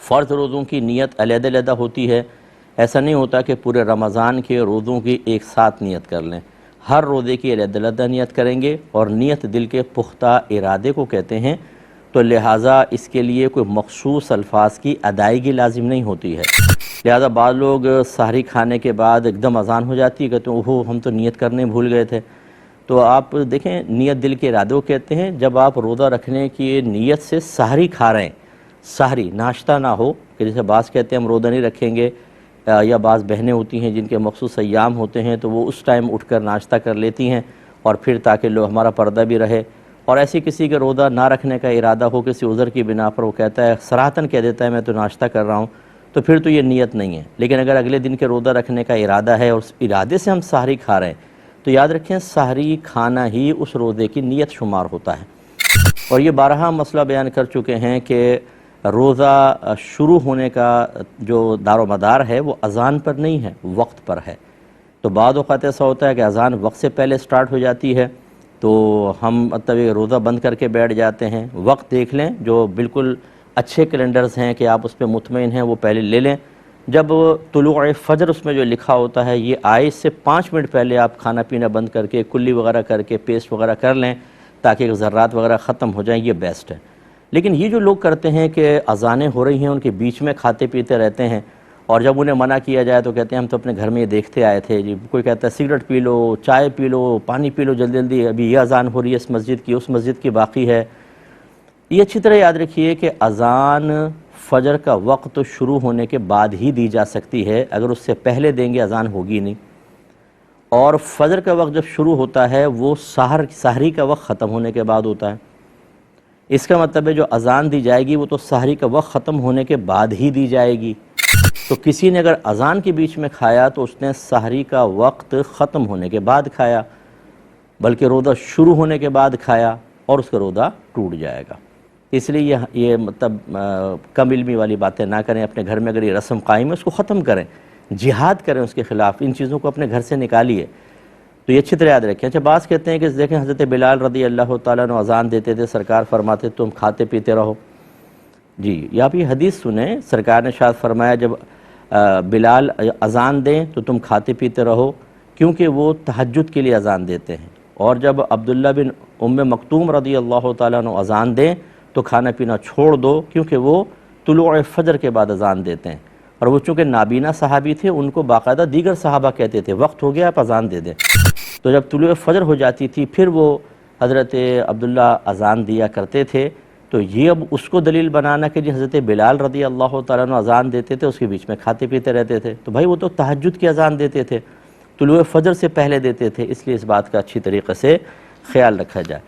فرض روزوں کی نیت علیحدہ علیحدہ ہوتی ہے، ایسا نہیں ہوتا کہ پورے رمضان کے روزوں کی ایک ساتھ نیت کر لیں، ہر روزے کی علیحدہ علیحدہ نیت کریں گے، اور نیت دل کے پختہ ارادے کو کہتے ہیں، تو لہٰذا اس کے لیے کوئی مخصوص الفاظ کی ادائیگی لازم نہیں ہوتی ہے۔ لہٰذا بعض لوگ سحری کھانے کے بعد ایک دم اذان ہو جاتی ہے، کہتے ہیں اوہو ہم تو نیت کرنے بھول گئے تھے۔ تو آپ دیکھیں نیت دل کے ارادے کو کہتے ہیں، جب آپ روزہ رکھنے کی نیت سے سحری کھا رہے ہیں، سحری ناشتہ نہ ہو، کہ جیسے بعض کہتے ہیں ہم روزہ نہیں رکھیں گے، یا بعض بہنیں ہوتی ہیں جن کے مخصوص ایام ہوتے ہیں تو وہ اس ٹائم اٹھ کر ناشتہ کر لیتی ہیں، اور پھر تاکہ لوگ ہمارا پردہ بھی رہے، اور ایسی کسی کے روزہ نہ رکھنے کا ارادہ ہو کسی عذر کی بنا پر، وہ کہتا ہے صراحتاً کہہ دیتا ہے میں تو ناشتہ کر رہا ہوں، تو پھر تو یہ نیت نہیں ہے۔ لیکن اگر اگلے دن کے روزہ رکھنے کا ارادہ ہے اور اس ارادے سے ہم سحری کھا رہے ہیں، تو یاد رکھیں سحری کھانا ہی اس روزے کی نیت شمار ہوتا ہے۔ اور یہ بارہا مسئلہ بیان کر چکے ہیں کہ روزہ شروع ہونے کا جو دار و مدار ہے وہ اذان پر نہیں ہے، وقت پر ہے۔ تو بعض اوقات ایسا ہوتا ہے کہ اذان وقت سے پہلے سٹارٹ ہو جاتی ہے، تو ہم مطلب روزہ بند کر کے بیٹھ جاتے ہیں، وقت دیکھ لیں، جو بالکل اچھے کیلنڈرز ہیں کہ آپ اس پہ مطمئن ہیں وہ پہلے لے لیں، جب طلوع فجر اس میں جو لکھا ہوتا ہے یہ آئے اس سے 5 منٹ پہلے آپ کھانا پینا بند کر کے کلی وغیرہ کر کے پیسٹ وغیرہ کر لیں تاکہ ذرات وغیرہ ختم ہو جائیں، یہ بیسٹ ہے۔ لیکن یہ جو لوگ کرتے ہیں کہ اذانیں ہو رہی ہیں ان کے بیچ میں کھاتے پیتے رہتے ہیں، اور جب انہیں منع کیا جائے تو کہتے ہیں ہم تو اپنے گھر میں یہ دیکھتے آئے تھے جی، کوئی کہتا ہے سگریٹ پی لو، چائے پی لو، پانی پی لو جلدی جلدی، ابھی یہ اذان ہو رہی ہے اس مسجد کی، اس مسجد کی باقی ہے۔ یہ اچھی طرح یاد رکھیے کہ اذان فجر کا وقت شروع ہونے کے بعد ہی دی جا سکتی ہے، اگر اس سے پہلے دیں گے اذان ہوگی نہیں، اور فجر کا وقت جب شروع ہوتا ہے وہ سحری کا وقت ختم ہونے کے بعد ہوتا ہے۔ اس کا مطلب ہے جو اذان دی جائے گی وہ تو سحری کا وقت ختم ہونے کے بعد ہی دی جائے گی۔ تو کسی نے اگر اذان کے بیچ میں کھایا تو اس نے سحری کا وقت ختم ہونے کے بعد کھایا، بلکہ روزہ شروع ہونے کے بعد کھایا، اور اس کا روزہ ٹوٹ جائے گا۔ اس لیے یہ مطلب کم علمی والی باتیں نہ کریں، اپنے گھر میں اگر یہ رسم قائم ہے اس کو ختم کریں، جہاد کریں اس کے خلاف، ان چیزوں کو اپنے گھر سے نکالیے۔ تو یہ اچھی طرح یاد رکھیں۔ اچھا بعض کہتے ہیں کہ دیکھیں حضرت بلال رضی اللہ تعالیٰ عنہ اذان دیتے تھے، سرکار فرماتے تم کھاتے پیتے رہو۔ جی یا آپ یہ حدیث سنیں، سرکار نے شاید فرمایا جب بلال اذان دیں تو تم کھاتے پیتے رہو، کیونکہ وہ تہجد کے لیے اذان دیتے ہیں، اور جب عبداللہ بن ام مکتوم رضی اللہ تعالیٰ عنہ اذان دیں تو کھانا پینا چھوڑ دو، کیونکہ وہ طلوع فجر کے بعد اذان دیتے ہیں، اور وہ چونکہ نابینا صحابی تھے ان کو باقاعدہ دیگر صحابہ کہتے تھے وقت ہو گیا آپ اذان دے دیں، تو جب طلوع فجر ہو جاتی تھی پھر وہ حضرت عبداللہ اذان دیا کرتے تھے۔ تو یہ اب اس کو دلیل بنانا کہ جی حضرت بلال رضی اللہ تعالیٰ عنہ اذان دیتے تھے اس کے بیچ میں کھاتے پیتے رہتے تھے، تو بھائی وہ تو تہجد کی اذان دیتے تھے، طلوع فجر سے پہلے دیتے تھے، اس لیے اس بات کا اچھی طریقے سے خیال رکھا جائے۔